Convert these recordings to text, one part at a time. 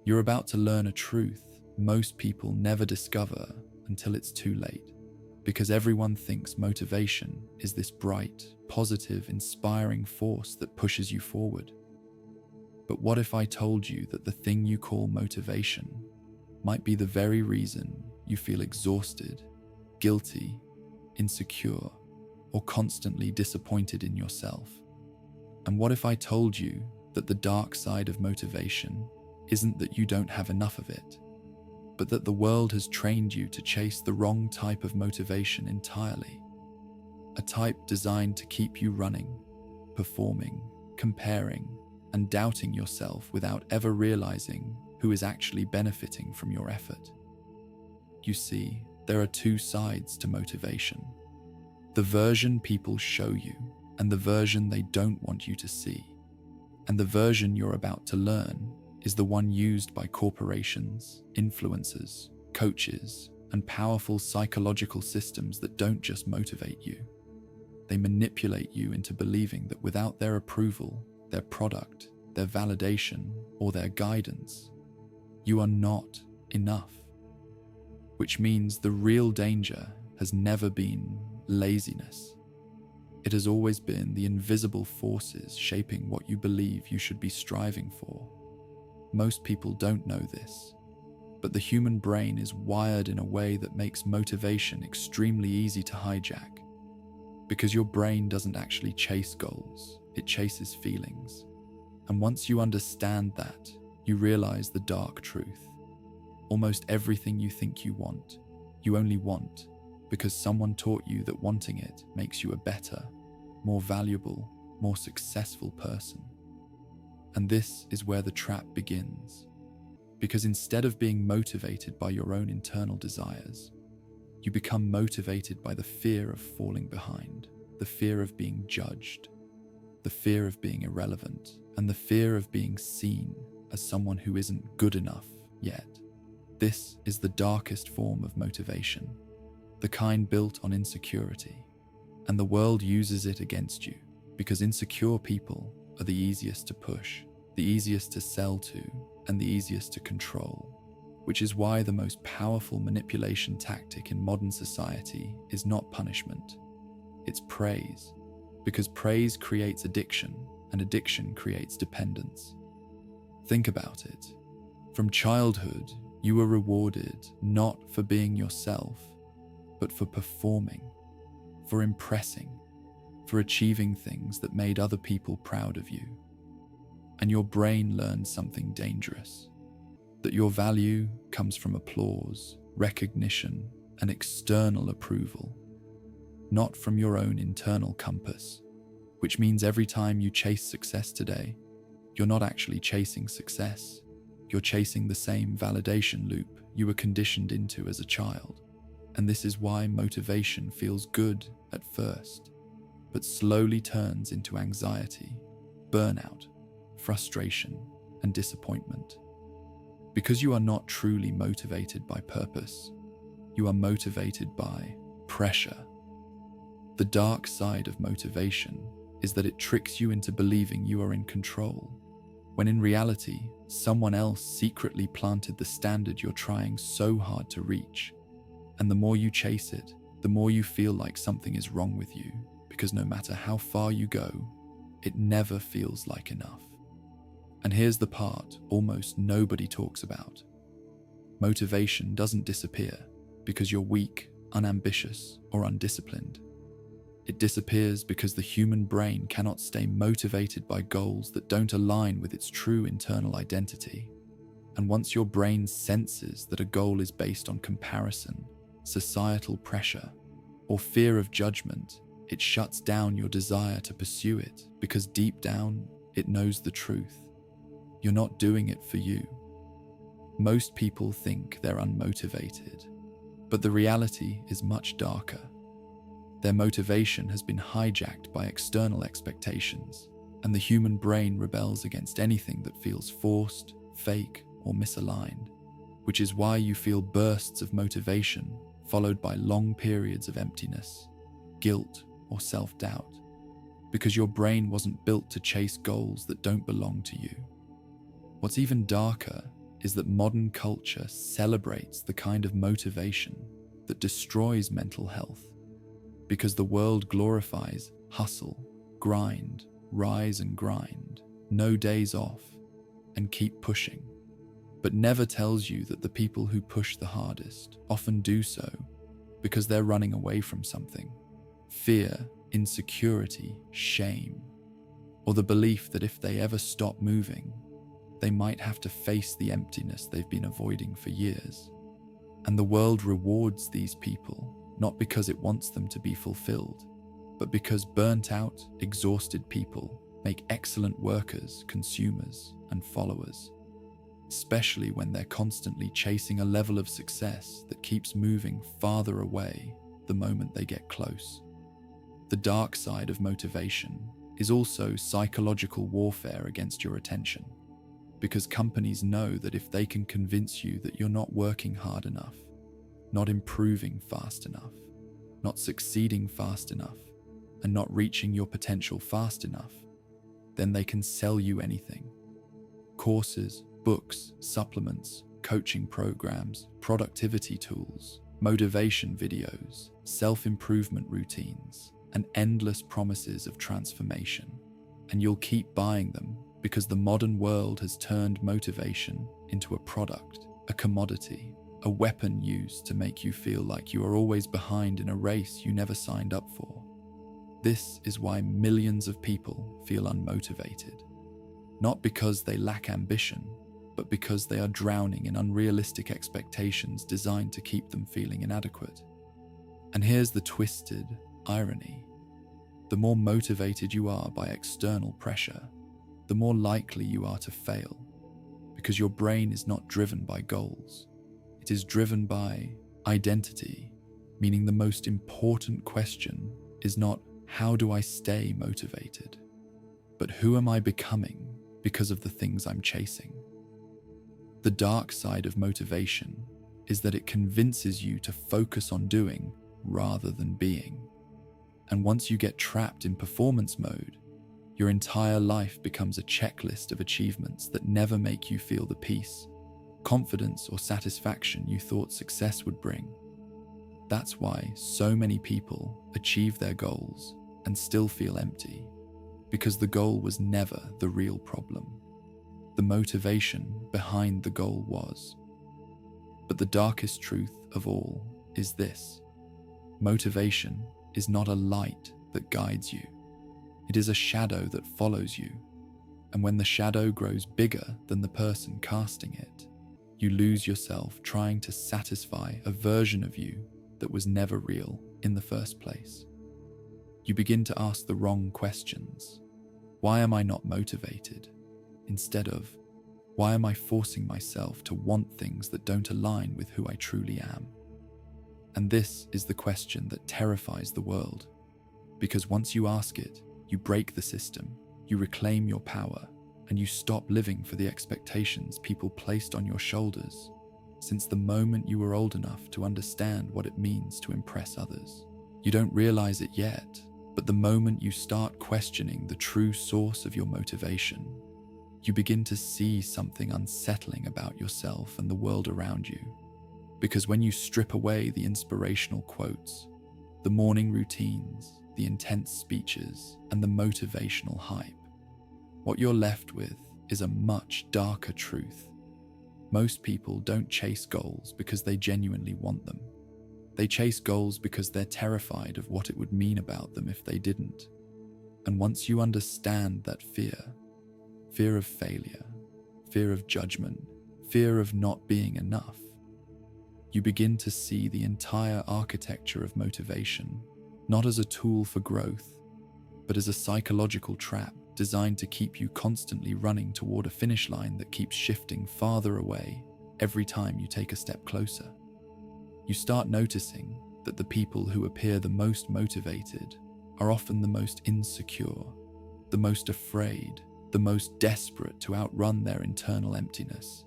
You're about to learn a truth most people never discover until it's too late, because everyone thinks motivation is this bright, positive, inspiring force that pushes you forward. But what if I told you that the thing you call motivation might be the very reason you feel exhausted, guilty, insecure, or constantly disappointed in yourself? And what if I told you that the dark side of motivation isn't that you don't have enough of it, but that the world has trained you to chase the wrong type of motivation entirely? A type designed to keep you running, performing, comparing, and doubting yourself without ever realizing who is actually benefiting from your effort. You see, there are two sides to motivation: the version people show you, and the version they don't want you to see. And the version you're about to learn is the one used by corporations, influencers, coaches, and powerful psychological systems that don't just motivate you. They manipulate you into believing that without their approval, their product, their validation, or their guidance, you are not enough. Which means the real danger has never been laziness. It has always been the invisible forces shaping what you believe you should be striving for. Most people don't know this, but the human brain is wired in a way that makes motivation extremely easy to hijack. Because your brain doesn't actually chase goals, it chases feelings. And once you understand that, you realize the dark truth. Almost everything you think you only want because someone taught you that wanting it makes you a better, more valuable, more successful person. And this is where the trap begins. Because instead of being motivated by your own internal desires, you become motivated by the fear of falling behind, the fear of being judged, the fear of being irrelevant, and the fear of being seen as someone who isn't good enough yet. This is the darkest form of motivation, the kind built on insecurity. And the world uses it against you because insecure people are the easiest to push, the easiest to sell to, and the easiest to control. Which is why the most powerful manipulation tactic in modern society is not punishment, it's praise. Because praise creates addiction, and addiction creates dependence. Think about it. From childhood, you were rewarded not for being yourself, but for performing, for impressing, for achieving things that made other people proud of you. And your brain learned something dangerous: that your value comes from applause, recognition, and external approval, not from your own internal compass. Which means every time you chase success today, you're not actually chasing success. You're chasing the same validation loop you were conditioned into as a child. And this is why motivation feels good at first, but slowly turns into anxiety, burnout, frustration, and disappointment. Because you are not truly motivated by purpose, you are motivated by pressure. The dark side of motivation is that it tricks you into believing you are in control, when in reality, someone else secretly planted the standard you're trying so hard to reach. And the more you chase it, the more you feel like something is wrong with you, because no matter how far you go, it never feels like enough. And here's the part almost nobody talks about. Motivation doesn't disappear because you're weak, unambitious, or undisciplined. It disappears because the human brain cannot stay motivated by goals that don't align with its true internal identity. And once your brain senses that a goal is based on comparison, societal pressure, or fear of judgment, it shuts down your desire to pursue it because deep down, it knows the truth. You're not doing it for you. Most people think they're unmotivated, but the reality is much darker. Their motivation has been hijacked by external expectations, and the human brain rebels against anything that feels forced, fake, or misaligned, which is why you feel bursts of motivation followed by long periods of emptiness, guilt, or self-doubt, because your brain wasn't built to chase goals that don't belong to you. What's even darker is that modern culture celebrates the kind of motivation that destroys mental health, because the world glorifies hustle, grind, rise and grind, no days off, and keep pushing, but never tells you that the people who push the hardest often do so because they're running away from something: fear, insecurity, shame, or the belief that if they ever stop moving, they might have to face the emptiness they've been avoiding for years. And the world rewards these people not because it wants them to be fulfilled, but because burnt out, exhausted people make excellent workers, consumers, and followers, especially when they're constantly chasing a level of success that keeps moving farther away the moment they get close. The dark side of motivation is also psychological warfare against your attention, because companies know that if they can convince you that you're not working hard enough, not improving fast enough, not succeeding fast enough, and not reaching your potential fast enough, then they can sell you anything. Courses, books, supplements, coaching programs, productivity tools, motivation videos, self-improvement routines, and endless promises of transformation. And you'll keep buying them because the modern world has turned motivation into a product, a commodity, a weapon used to make you feel like you are always behind in a race you never signed up for. This is why millions of people feel unmotivated, not because they lack ambition, but because they are drowning in unrealistic expectations designed to keep them feeling inadequate. And here's the twisted irony: the more motivated you are by external pressure, the more likely you are to fail, because your brain is not driven by goals. It is driven by identity, meaning the most important question is not how do I stay motivated, but who am I becoming because of the things I'm chasing. The dark side of motivation is that it convinces you to focus on doing rather than being. And once you get trapped in performance mode, your entire life becomes a checklist of achievements that never make you feel the peace, confidence, or satisfaction you thought success would bring. That's why so many people achieve their goals and still feel empty, because the goal was never the real problem. The motivation behind the goal was. But the darkest truth of all is this: motivation is not a light that guides you. It is a shadow that follows you. And when the shadow grows bigger than the person casting it, you lose yourself trying to satisfy a version of you that was never real in the first place. You begin to ask the wrong questions. Why am I not motivated? Instead of, why am I forcing myself to want things that don't align with who I truly am? And this is the question that terrifies the world, because once you ask it, you break the system, you reclaim your power, and you stop living for the expectations people placed on your shoulders since the moment you were old enough to understand what it means to impress others. You don't realize it yet, but the moment you start questioning the true source of your motivation, you begin to see something unsettling about yourself and the world around you. Because when you strip away the inspirational quotes, the morning routines, the intense speeches, and the motivational hype, what you're left with is a much darker truth. Most people don't chase goals because they genuinely want them. They chase goals because they're terrified of what it would mean about them if they didn't. And once you understand that fear of failure, fear of judgment, fear of not being enough, you begin to see the entire architecture of motivation not as a tool for growth, but as a psychological trap designed to keep you constantly running toward a finish line that keeps shifting farther away every time you take a step closer. You start noticing that the people who appear the most motivated are often the most insecure, the most afraid, the most desperate to outrun their internal emptiness.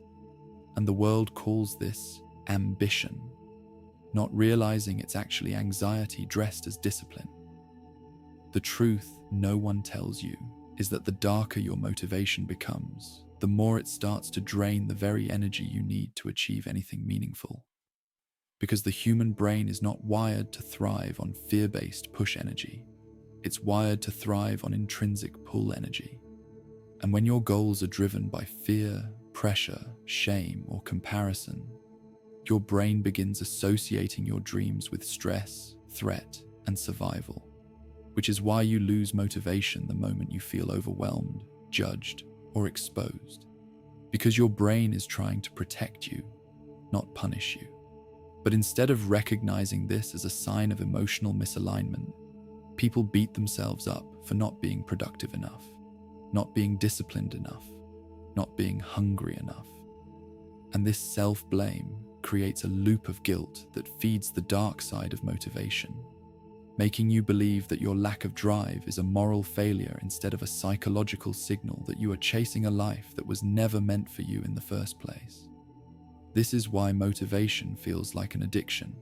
And the world calls this ambition, not realizing it's actually anxiety dressed as discipline. The truth no one tells you is that the darker your motivation becomes, the more it starts to drain the very energy you need to achieve anything meaningful. Because the human brain is not wired to thrive on fear-based push energy. It's wired to thrive on intrinsic pull energy. And when your goals are driven by fear, pressure, shame, or comparison, your brain begins associating your dreams with stress, threat, and survival, which is why you lose motivation the moment you feel overwhelmed, judged, or exposed. Because your brain is trying to protect you, not punish you. But instead of recognizing this as a sign of emotional misalignment, people beat themselves up for not being productive enough, not being disciplined enough, not being hungry enough. And this self-blame creates a loop of guilt that feeds the dark side of motivation, making you believe that your lack of drive is a moral failure instead of a psychological signal that you are chasing a life that was never meant for you in the first place. This is why motivation feels like an addiction.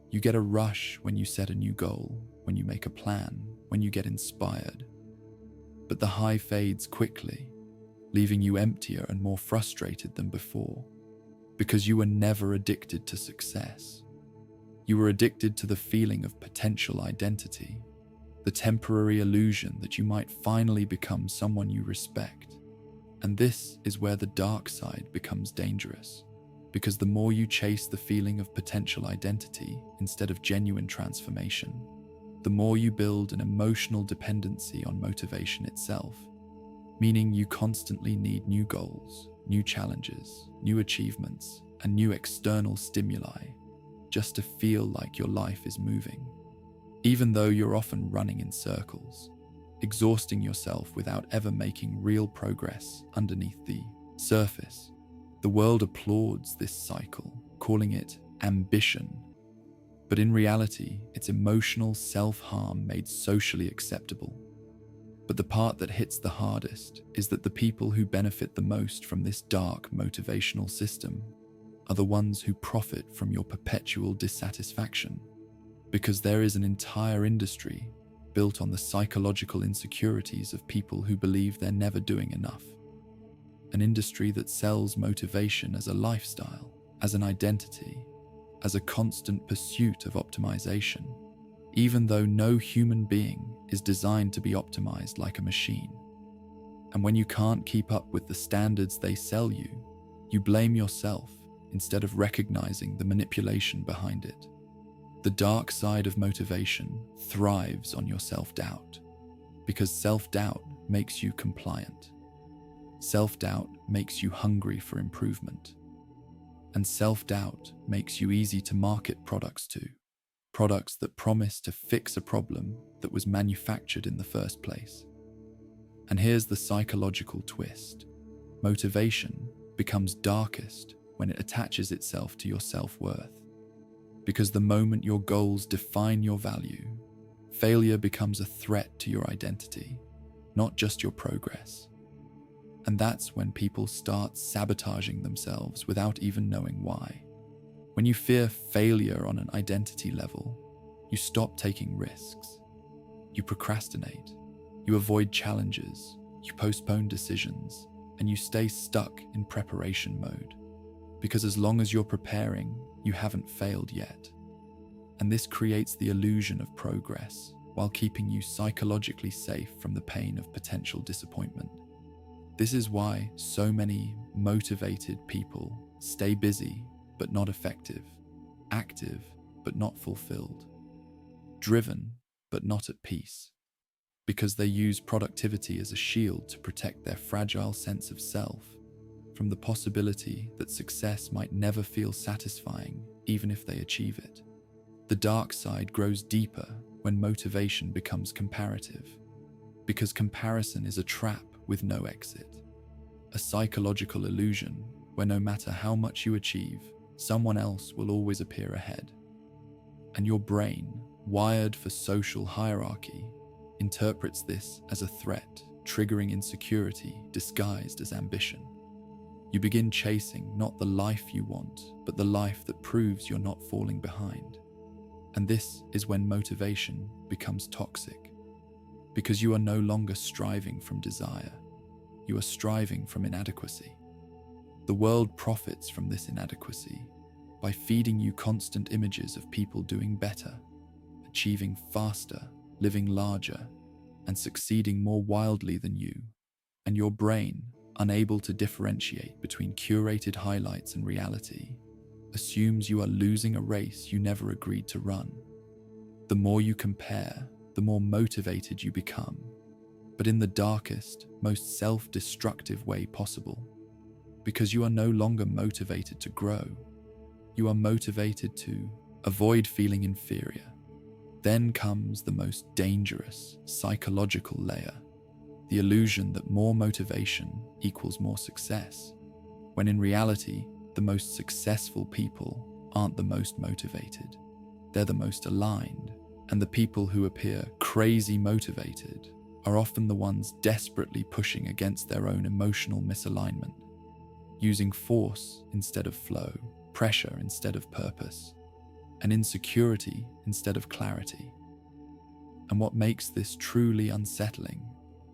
You get a rush when you set a new goal, when you make a plan, when you get inspired. But the high fades quickly, leaving you emptier and more frustrated than before, because you were never addicted to success. You were addicted to the feeling of potential identity, the temporary illusion that you might finally become someone you respect. And this is where the dark side becomes dangerous, because the more you chase the feeling of potential identity instead of genuine transformation, the more you build an emotional dependency on motivation itself, meaning you constantly need new goals, new challenges, new achievements, and new external stimuli just to feel like your life is moving, even though you're often running in circles, exhausting yourself without ever making real progress underneath the surface. The world applauds this cycle, calling it ambition. But in reality, it's emotional self-harm made socially acceptable. But the part that hits the hardest is that the people who benefit the most from this dark motivational system are the ones who profit from your perpetual dissatisfaction. Because there is an entire industry built on the psychological insecurities of people who believe they're never doing enough. An industry that sells motivation as a lifestyle, as an identity, as a constant pursuit of optimization, even though no human being is designed to be optimized like a machine. And when you can't keep up with the standards they sell you, you blame yourself instead of recognizing the manipulation behind it. The dark side of motivation thrives on your self-doubt, because self-doubt makes you compliant. Self-doubt makes you hungry for improvement. And self-doubt makes you easy to market products to. Products that promise to fix a problem that was manufactured in the first place. And here's the psychological twist. Motivation becomes darkest when it attaches itself to your self-worth. Because the moment your goals define your value, failure becomes a threat to your identity, not just your progress. And that's when people start sabotaging themselves without even knowing why. When you fear failure on an identity level, you stop taking risks. You procrastinate. You avoid challenges. You postpone decisions. And you stay stuck in preparation mode. Because as long as you're preparing, you haven't failed yet. And this creates the illusion of progress while keeping you psychologically safe from the pain of potential disappointment. This is why so many motivated people stay busy but not effective, active but not fulfilled, driven but not at peace, because they use productivity as a shield to protect their fragile sense of self from the possibility that success might never feel satisfying even if they achieve it. The dark side grows deeper when motivation becomes comparative, because comparison is a trap with no exit. A psychological illusion where no matter how much you achieve, someone else will always appear ahead. And your brain, wired for social hierarchy, interprets this as a threat, triggering insecurity disguised as ambition. You begin chasing not the life you want, but the life that proves you're not falling behind. And this is when motivation becomes toxic, because you are no longer striving from desire. you are striving from inadequacy. The world profits from this inadequacy by feeding you constant images of people doing better, achieving faster, living larger, and succeeding more wildly than you, and your brain, unable to differentiate between curated highlights and reality, assumes you are losing a race you never agreed to run. The more you compare, the more motivated you become, but in the darkest, most self-destructive way possible, because you are no longer motivated to grow. You are motivated to avoid feeling inferior. Then comes the most dangerous psychological layer, the illusion that more motivation equals more success, when in reality, the most successful people aren't the most motivated. They're the most aligned, and the people who appear crazy motivated are often the ones desperately pushing against their own emotional misalignment, using force instead of flow, pressure instead of purpose, and insecurity instead of clarity. And what makes this truly unsettling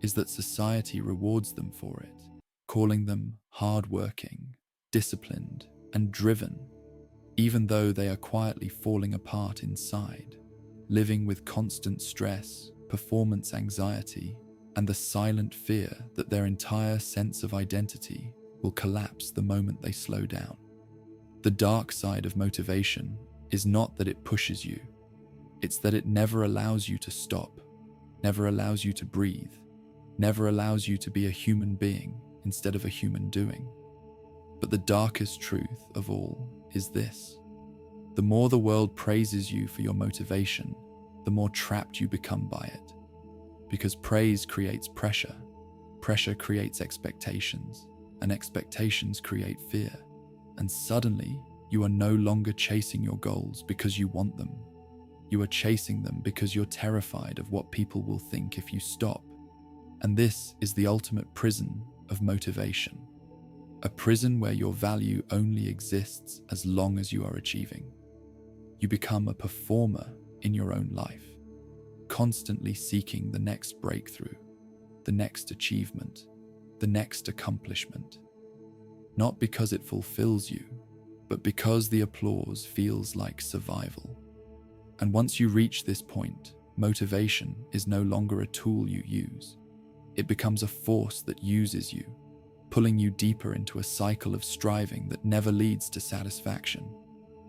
is that society rewards them for it, calling them hardworking, disciplined, and driven, even though they are quietly falling apart inside, living with constant stress, performance anxiety, and the silent fear that their entire sense of identity will collapse the moment they slow down. The dark side of motivation is not that it pushes you, it's that it never allows you to stop, never allows you to breathe, never allows you to be a human being instead of a human doing. But the darkest truth of all is this: the more the world praises you for your motivation, the more trapped you become by it. Because praise creates pressure, pressure creates expectations, and expectations create fear. And suddenly, you are no longer chasing your goals because you want them. You are chasing them because you're terrified of what people will think if you stop. And this is the ultimate prison of motivation. A prison where your value only exists as long as you are achieving. You become a performer in your own life, constantly seeking the next breakthrough, the next achievement, the next accomplishment. Not because it fulfills you, but because the applause feels like survival. And once you reach this point, motivation is no longer a tool you use. It becomes a force that uses you, pulling you deeper into a cycle of striving that never leads to satisfaction,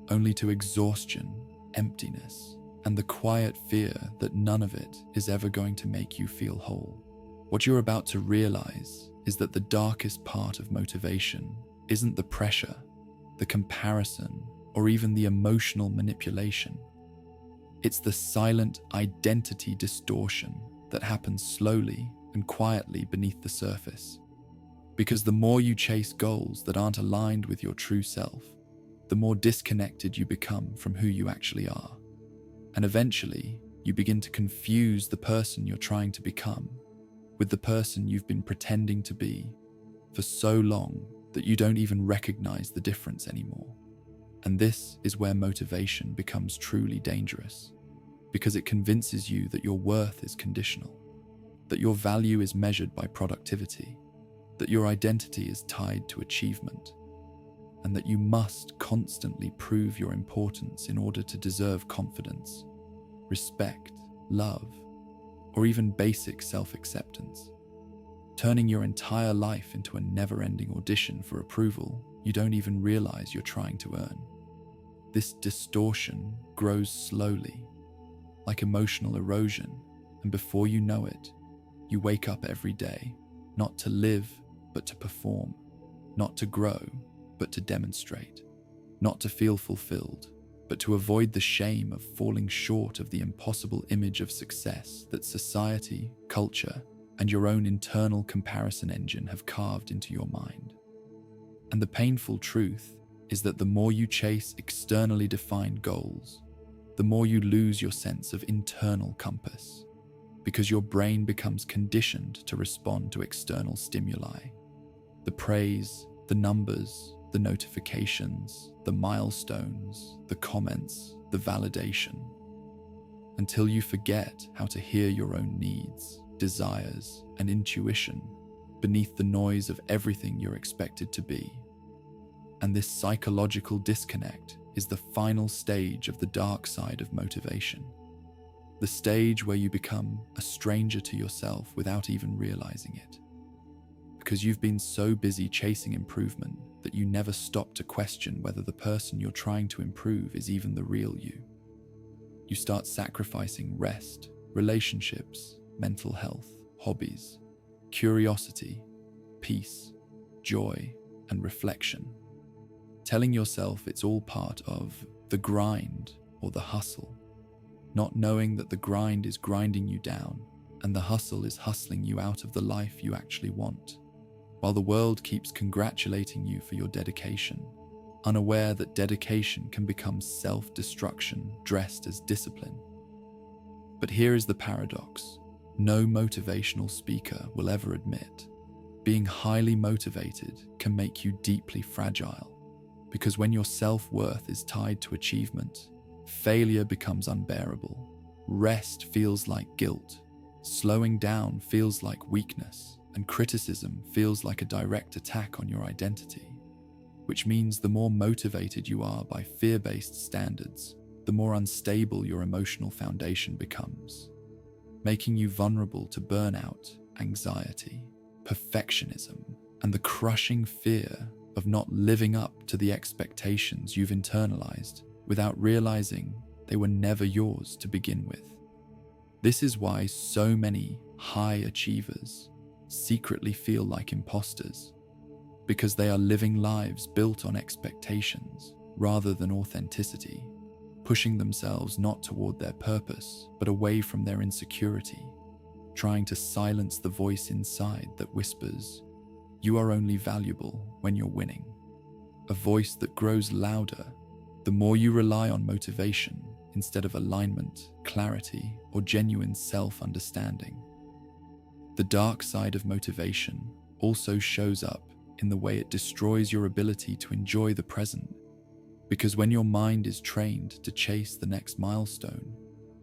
only to exhaustion, emptiness, and the quiet fear that none of it is ever going to make you feel whole. What you're about to realize is that the darkest part of motivation isn't the pressure, the comparison, or even the emotional manipulation. It's the silent identity distortion that happens slowly and quietly beneath the surface. Because the more you chase goals that aren't aligned with your true self, the more disconnected you become from who you actually are. And eventually, you begin to confuse the person you're trying to become with the person you've been pretending to be for so long that you don't even recognize the difference anymore. And this is where motivation becomes truly dangerous, because it convinces you that your worth is conditional, that your value is measured by productivity, that your identity is tied to achievement, and that you must constantly prove your importance in order to deserve confidence, respect, love, or even basic self-acceptance, turning your entire life into a never-ending audition for approval you don't even realize you're trying to earn. This distortion grows slowly, like emotional erosion, and before you know it, you wake up every day, not to live, but to perform, not to grow, but to demonstrate, not to feel fulfilled, but to avoid the shame of falling short of the impossible image of success that society, culture, and your own internal comparison engine have carved into your mind. And the painful truth is that the more you chase externally defined goals, the more you lose your sense of internal compass, because your brain becomes conditioned to respond to external stimuli. The praise, the numbers, the notifications, the milestones, the comments, the validation, until you forget how to hear your own needs, desires, and intuition, beneath the noise of everything you're expected to be. And this psychological disconnect is the final stage of the dark side of motivation. The stage where you become a stranger to yourself without even realizing it. Because you've been so busy chasing improvement that you never stop to question whether the person you're trying to improve is even the real you. You start sacrificing rest, relationships, mental health, hobbies, curiosity, peace, joy, and reflection, telling yourself it's all part of the grind or the hustle, not knowing that the grind is grinding you down and the hustle is hustling you out of the life you actually want, while the world keeps congratulating you for your dedication, unaware that dedication can become self-destruction dressed as discipline. But here is the paradox. No motivational speaker will ever admit being highly motivated can make you deeply fragile, because when your self-worth is tied to achievement, failure becomes unbearable. Rest feels like guilt. Slowing down feels like weakness, and criticism feels like a direct attack on your identity. Which means the more motivated you are by fear-based standards, the more unstable your emotional foundation becomes, making you vulnerable to burnout, anxiety, perfectionism, and the crushing fear of not living up to the expectations you've internalized without realizing they were never yours to begin with. This is why so many high achievers secretly feel like imposters, because they are living lives built on expectations rather than authenticity, pushing themselves not toward their purpose, but away from their insecurity, trying to silence the voice inside that whispers, "You are only valuable when you're winning." A voice that grows louder the more you rely on motivation instead of alignment, clarity, or genuine self-understanding. The dark side of motivation also shows up in the way it destroys your ability to enjoy the present, because when your mind is trained to chase the next milestone,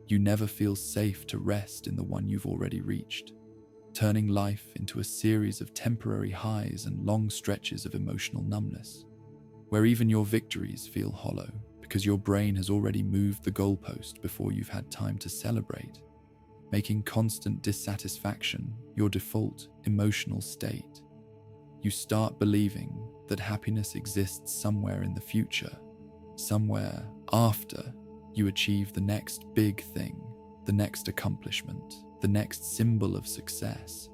you never feel safe to rest in the one you've already reached, turning life into a series of temporary highs and long stretches of emotional numbness, where even your victories feel hollow because your brain has already moved the goalpost before you've had time to celebrate, making constant dissatisfaction your default emotional state. You start believing that happiness exists somewhere in the future, somewhere after you achieve the next big thing, the next accomplishment, the next symbol of success.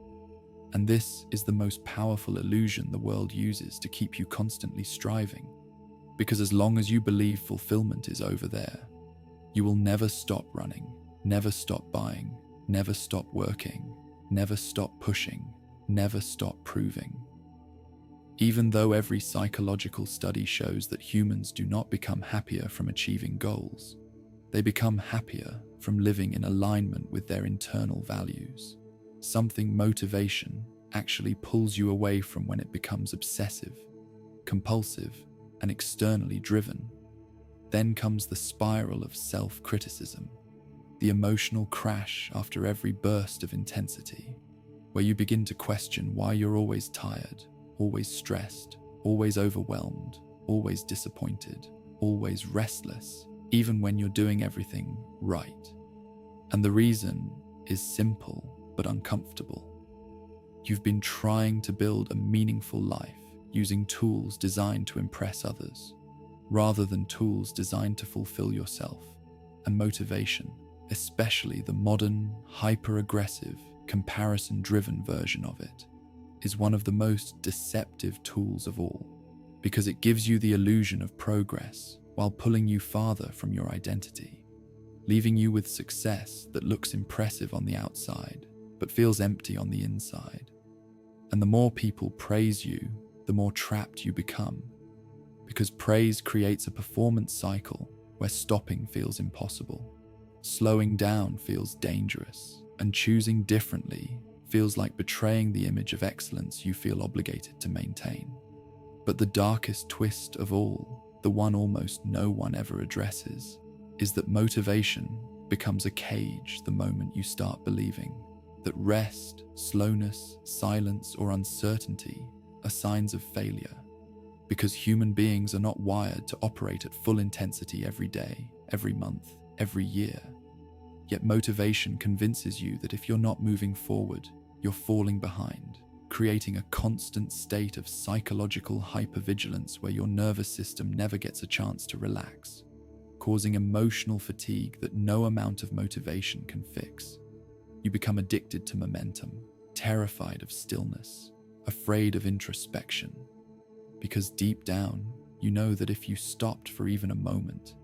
And this is the most powerful illusion the world uses to keep you constantly striving. Because as long as you believe fulfillment is over there, you will never stop running, never stop buying, never stop working, never stop pushing, never stop proving. Even though every psychological study shows that humans do not become happier from achieving goals, they become happier from living in alignment with their internal values. Something motivation actually pulls you away from when it becomes obsessive, compulsive, and externally driven. Then comes the spiral of self-criticism, the emotional crash after every burst of intensity, where you begin to question why you're always tired, always stressed, always overwhelmed, always disappointed, always restless, even when you're doing everything right. And the reason is simple but uncomfortable. You've been trying to build a meaningful life using tools designed to impress others, rather than tools designed to fulfill yourself. And motivation, especially the modern, hyper-aggressive, comparison-driven version of it, is one of the most deceptive tools of all, because it gives you the illusion of progress while pulling you farther from your identity, leaving you with success that looks impressive on the outside, but feels empty on the inside. And the more people praise you, the more trapped you become, because praise creates a performance cycle where stopping feels impossible, slowing down feels dangerous, and choosing differently feels like betraying the image of excellence you feel obligated to maintain. But the darkest twist of all, the one almost no one ever addresses, is that motivation becomes a cage the moment you start believing that rest, slowness, silence, or uncertainty are signs of failure, because human beings are not wired to operate at full intensity every day, every month, every year. Yet motivation convinces you that if you're not moving forward, you're falling behind, creating a constant state of psychological hypervigilance where your nervous system never gets a chance to relax, causing emotional fatigue that no amount of motivation can fix. You become addicted to momentum, terrified of stillness, afraid of introspection, because deep down, you know that if you stopped for even a moment,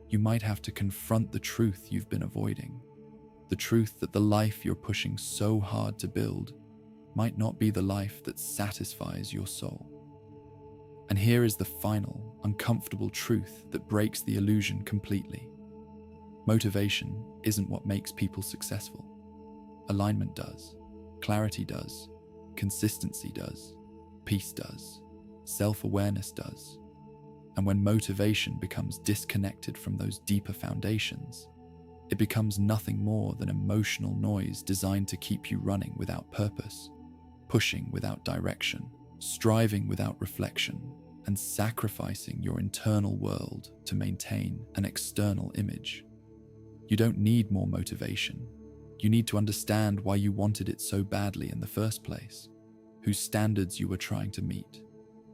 you might have to confront the truth you've been avoiding. The truth that the life you're pushing so hard to build might not be the life that satisfies your soul. And here is the final, uncomfortable truth that breaks the illusion completely. Motivation isn't what makes people successful. Alignment does, clarity does, consistency does, peace does, self-awareness does. And when motivation becomes disconnected from those deeper foundations, it becomes nothing more than emotional noise designed to keep you running without purpose, pushing without direction, striving without reflection, and sacrificing your internal world to maintain an external image. You don't need more motivation. You need to understand why you wanted it so badly in the first place, whose standards you were trying to meet,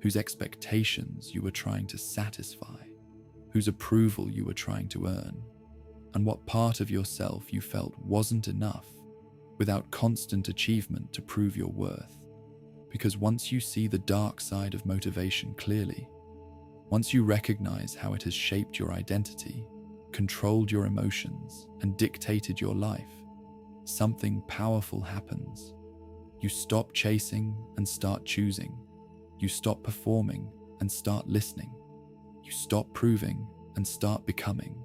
whose expectations you were trying to satisfy, whose approval you were trying to earn, and what part of yourself you felt wasn't enough without constant achievement to prove your worth. Because once you see the dark side of motivation clearly, once you recognize how it has shaped your identity, controlled your emotions, and dictated your life, something powerful happens. You stop chasing and start choosing. You stop performing and start listening. You stop proving and start becoming.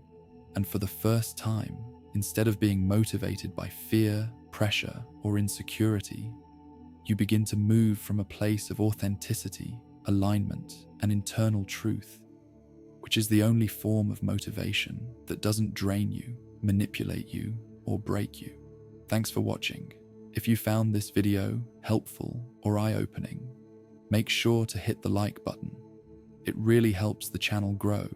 And for the first time, instead of being motivated by fear, pressure, or insecurity, you begin to move from a place of authenticity, alignment, and internal truth, which is the only form of motivation that doesn't drain you, manipulate you, or break you. Thanks for watching. If you found this video helpful or eye-opening, make sure to hit the like button. It really helps the channel grow.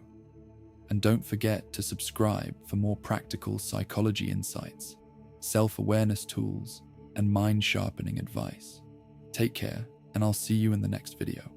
And don't forget to subscribe for more practical psychology insights, self-awareness tools, and mind-sharpening advice. Take care, and I'll see you in the next video.